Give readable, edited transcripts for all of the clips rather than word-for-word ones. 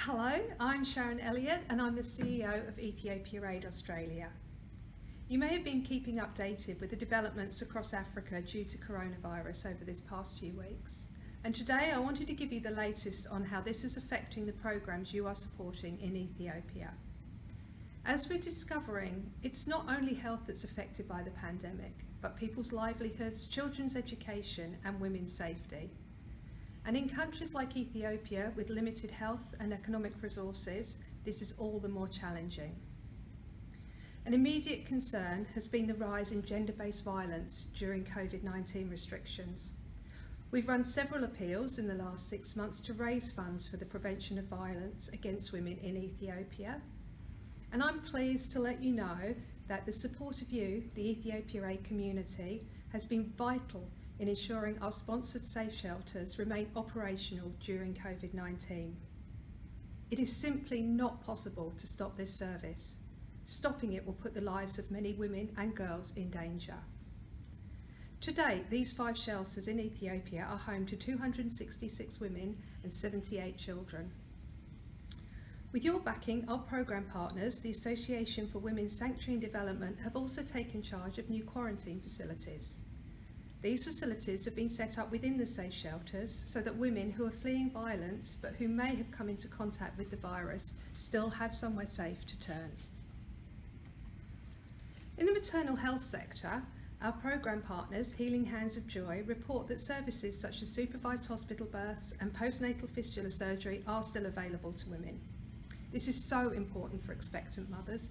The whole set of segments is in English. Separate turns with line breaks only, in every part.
Hello, I'm Sharon Elliott and I'm the CEO of Ethiopiaid Australia. You may have been keeping updated with the developments across Africa due to coronavirus over this past few weeks. And today I wanted to give you the latest on how this is affecting the programs you are supporting in Ethiopia. As we're discovering, it's not only health that's affected by the pandemic, but people's livelihoods, children's education and women's safety. And in countries like Ethiopia, with limited health and economic resources, this is all the more challenging. An immediate concern has been the rise in gender-based violence during COVID-19 restrictions. We've run several appeals in the last 6 months to raise funds for the prevention of violence against women in Ethiopia. And I'm pleased to let you know that the support of you, the Ethiopiaid community, has been vital in ensuring our sponsored safe shelters remain operational during COVID-19. It is simply not possible to stop this service. Stopping it will put the lives of many women and girls in danger. To date, these 5 shelters in Ethiopia are home to 266 women and 78 children. With your backing, our programme partners, the Association for Women's Sanctuary and Development, have also taken charge of new quarantine facilities. These facilities have been set up within the safe shelters so that women who are fleeing violence but who may have come into contact with the virus still have somewhere safe to turn. In the maternal health sector, our programme partners, Healing Hands of Joy, report that services such as supervised hospital births and postnatal fistula surgery are still available to women. This is so important for expectant mothers,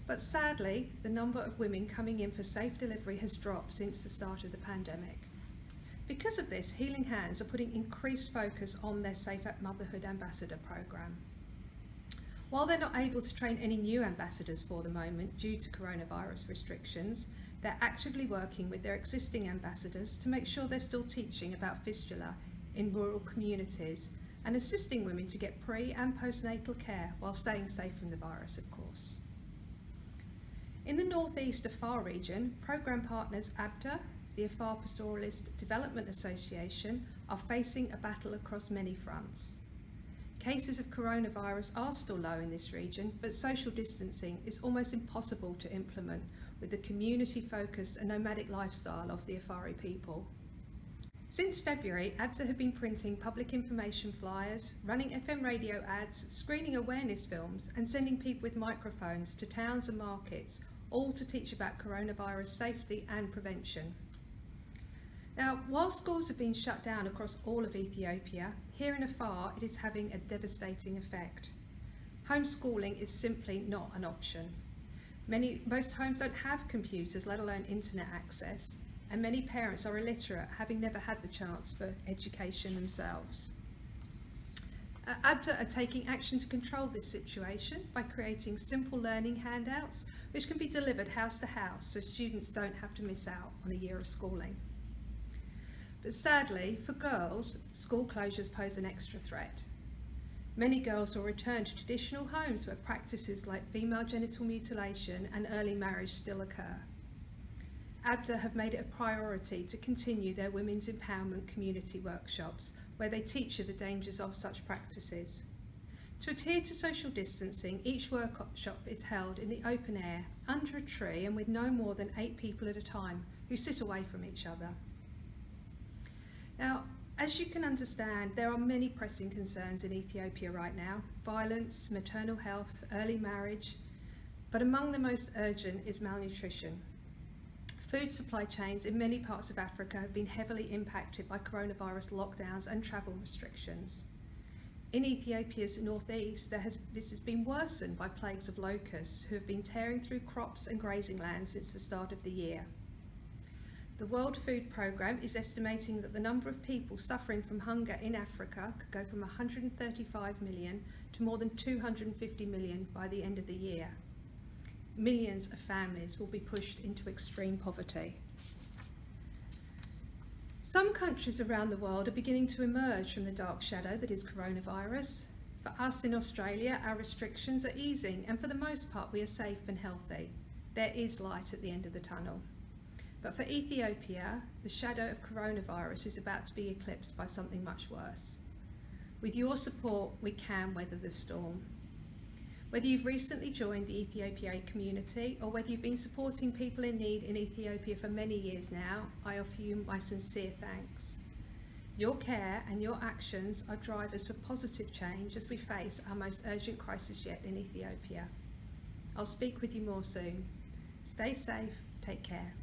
but sadly, the number of women coming in for safe delivery has dropped since the start of the pandemic. Because of this, Healing Hands are putting increased focus on their Safe Motherhood Ambassador programme. While they're not able to train any new ambassadors for the moment due to coronavirus restrictions, they're actively working with their existing ambassadors to make sure they're still teaching about fistula in rural communities and assisting women to get pre- and postnatal care while staying safe from the virus, of course. In the northeast Afar region, programme partners ABDA, the Afar Pastoralist Development Association, are facing a battle across many fronts. Cases of coronavirus are still low in this region, but social distancing is almost impossible to implement with the community-focused and nomadic lifestyle of the Afari people. Since February, ABDA have been printing public information flyers, running FM radio ads, screening awareness films and sending people with microphones to towns and markets, all to teach about coronavirus safety and prevention. Now, while schools have been shut down across all of Ethiopia, here in Afar it is having a devastating effect. Homeschooling is simply not an option. Most homes don't have computers, let alone internet access, and many parents are illiterate, having never had the chance for education themselves. ABDA are taking action to control this situation by creating simple learning handouts which can be delivered house to house so students don't have to miss out on a year of schooling. But sadly, for girls, school closures pose an extra threat. Many girls will return to traditional homes where practices like female genital mutilation and early marriage still occur. ABDA have made it a priority to continue their Women's Empowerment Community workshops where they teach you the dangers of such practices. To adhere to social distancing, each workshop is held in the open air, under a tree and with no more than 8 people at a time who sit away from each other. Now, as you can understand, there are many pressing concerns in Ethiopia right now: violence, maternal health, early marriage, but among the most urgent is malnutrition. Food supply chains in many parts of Africa have been heavily impacted by coronavirus lockdowns and travel restrictions. In Ethiopia's northeast, this has been worsened by plagues of locusts who have been tearing through crops and grazing lands since the start of the year. The World Food Programme is estimating that the number of people suffering from hunger in Africa could go from 135 million to more than 250 million by the end of the year. Millions of families will be pushed into extreme poverty. Some countries around the world are beginning to emerge from the dark shadow that is coronavirus. For us in Australia, our restrictions are easing and for the most part we are safe and healthy. There is light at the end of the tunnel. But for Ethiopia, the shadow of coronavirus is about to be eclipsed by something much worse. With your support, we can weather the storm. Whether you've recently joined the Ethiopiaid community or whether you've been supporting people in need in Ethiopia for many years now, I offer you my sincere thanks. Your care and your actions are drivers for positive change as we face our most urgent crisis yet in Ethiopia. I'll speak with you more soon. Stay safe, take care.